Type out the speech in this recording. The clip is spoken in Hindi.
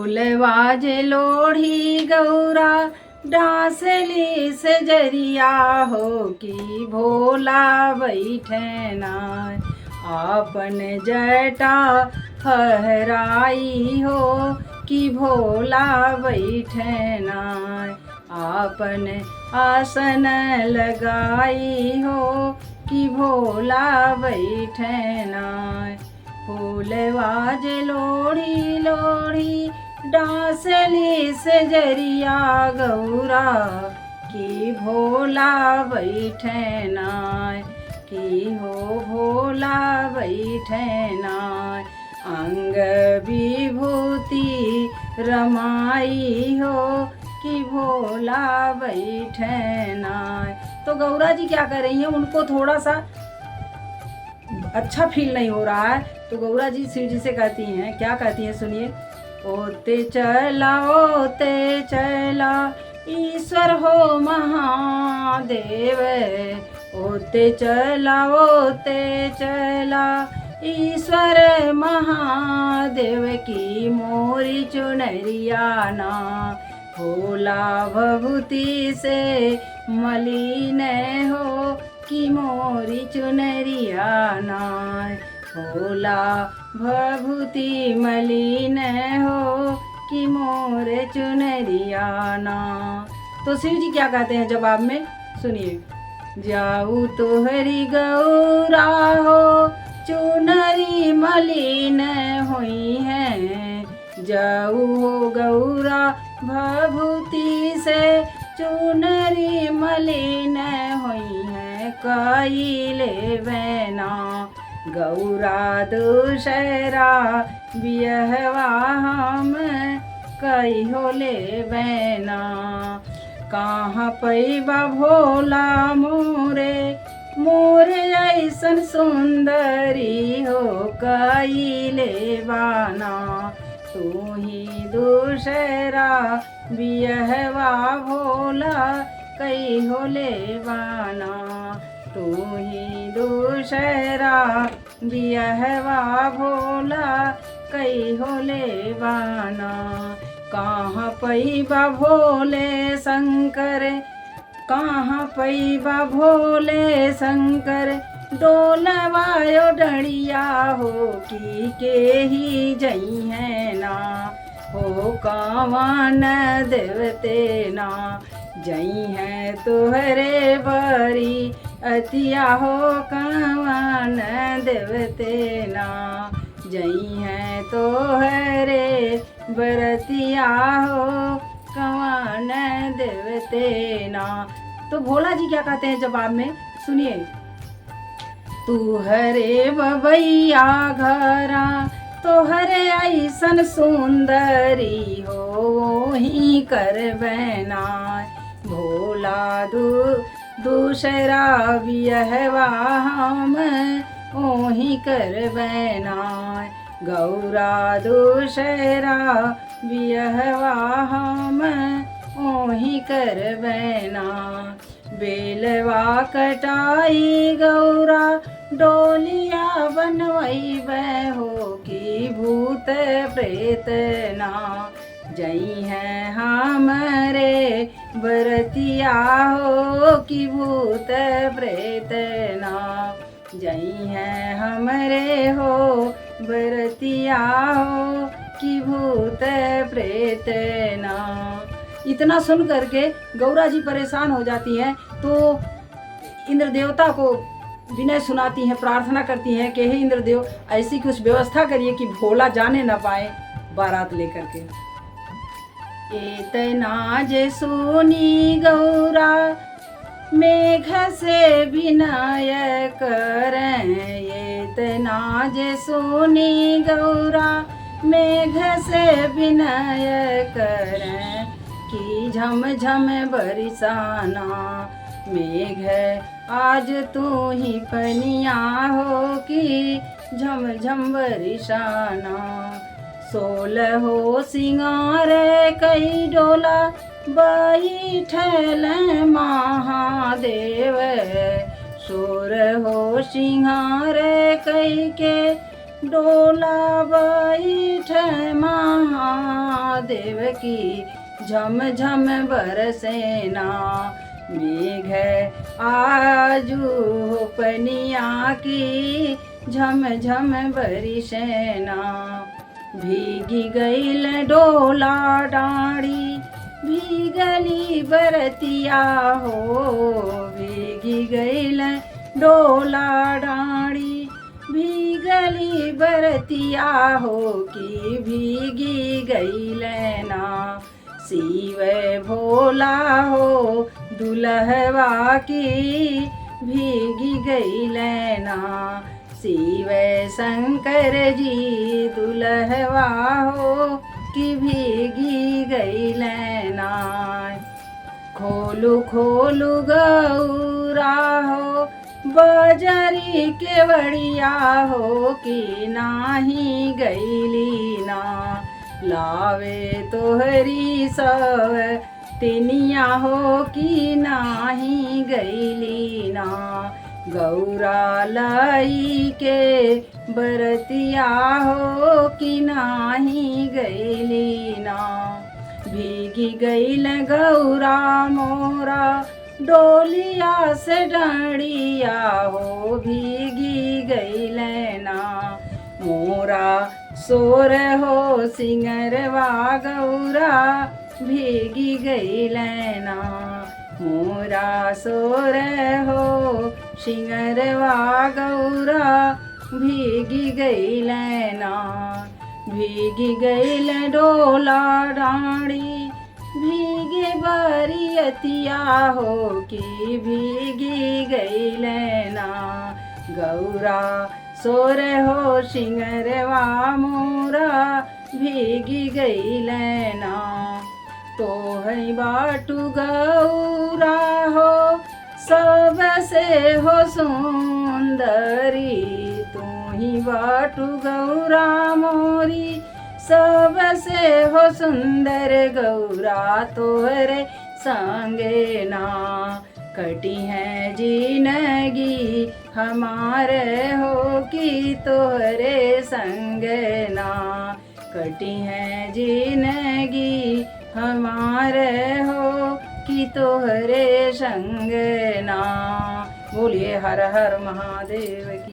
फूलवाज लोढ़ी गौरा डांसली से जरिया हो कि भोला बैठे नाय। आपन जटा फहराई हो कि भोला बैठे नाय। आपन आसन लगाई हो कि भोला बैठे नाय। फूलवाज लोढ़ी लोढ़ी डांसली से जरिया गौरा कि भोला बैठे नाय। कि हो भोला बैठे नाय। अंग विभूति रमाई हो कि भोला बैठे नाय। तो गौरा जी क्या कर रही हैं, उनको थोड़ा सा अच्छा फील नहीं हो रहा है, तो गौरा जी शिव जी से कहती हैं, क्या कहती हैं सुनिए। ओते चला ईश्वर हो महादेव। ओते चला ईश्वर महादेव की मोरी चुनरिया ना भोला भभूति से मलिन हो कि मोरी चुनरिया नाय। भोला भभूति मलिन हो कि मोरे चुनरिया ना। तो शिव जी क्या कहते हैं जवाब में, सुनिए। जाऊ तोहरी गौरा हो चुनरी मलिन हुई है। जाऊ हो गौरा भभूति से चुनरी मलिन हुई है। कइले बैना गौरा दूसरा बियहवा हम कई हो ले बैना। कहाँ पैबा भोला मोरे मोरे ऐसन सुंदरी हो कइले बाना। तू ही दूसरा बियहवा भोला कई हो ले बाना। तू ही दूसरा बियहवा भोला कई हो ले बाना। कहाँ पैबा भोले शंकर, कहाँ पैबा भोले शंकर डोलवायो डड़िया हो कि के ही जई है ना। हो कावन देवते ना जई है तुहरे बरी अतिया हो। कावन देवते ना जई है तोहरे बरतिया हो कावन देवते ना। तो भोला जी क्या कहते हैं जवाब में, सुनिए। तू हरे बबैया घरा तोहरे ऐसन सुंदरी हो ही कर बैना। भोला दूसरा बियहवा हम ओही कर बैना। गौरा दूसरा बियहवा हम ओही कर बैना। बेलवा कटाई गौरा डोलिया बनवई हो कि भूत प्रेत ना जई है हमरे बरतिया हो कि भूत प्रेत ना जई है हमरे हो बरतिया हो कि भूत प्रेत ना। इतना सुन करके गौरा जी परेशान हो जाती हैं, तो इंद्र देवता को विनय सुनाती हैं, प्रार्थना करती हैं कि हे इंद्रदेव ऐसी कुछ व्यवस्था करिए कि भोला जाने न पाए बारात लेकर के। इतना जे सुनी गौरा मेघ से विनय करें। इतना जे सुनी गौरा मेघ से विनय करें कि झम झम बरसाना। मेघ आज तू ही पनिया हो कि झम झम बरसाना। 16 सिंगार कई डोला बैठल महादेव। 16 सिंगार कई के डोला बैठ महादेव की झम झम बरसेना। मेघ आजू पनिया की झम झम बरिसेना। भीगी गईल डोला डाड़ी भीगली बरतिया हो। भीगी गईल डोला डाड़ी भीगली बरतिया हो कि भीगी गईल ना। शिव भोला हो दुल्हवा की भीगी गईल ना। शिव शंकर जी दुल्हवा हो कि भीगी गईल ना। खोलू खोलू गौरा हो बजरी केवड़िया हो कि नाही गईली ना। लावे तोहरी सव तिनिया हो कि नाही गईली ना। गौरा लाई के बरतिया हो कि नाही गईली ना। भीगी गईल गौरा मोरा डोलिया से डंडिया हो भीगी गईल ना। मोरा सोर हो सिंगरवा गौरा भीगी गईल ना। मोरा सोर हो सिंगरवा गौरा भीगी गईल ना। भीगी गईल डोला डाड़ी भीगे बरियतिया हो कि भीगी गईल ना। गौरा सोर हो सिंगरवा मोरा भीगी गईल ना। तोहरी बाटू गौरा हो सबसे हो सुंदरी। तू ही बाटू गौरा मोरी सबसे हो सुंदर। गौरा तोहरे संगे ना कटी है जिंदगी हमारे हो कि तोहरे संग ना। कटी है जिंदगी हमारे हो कि तोहरे संग ना। बोलिए हर हर महादेव की।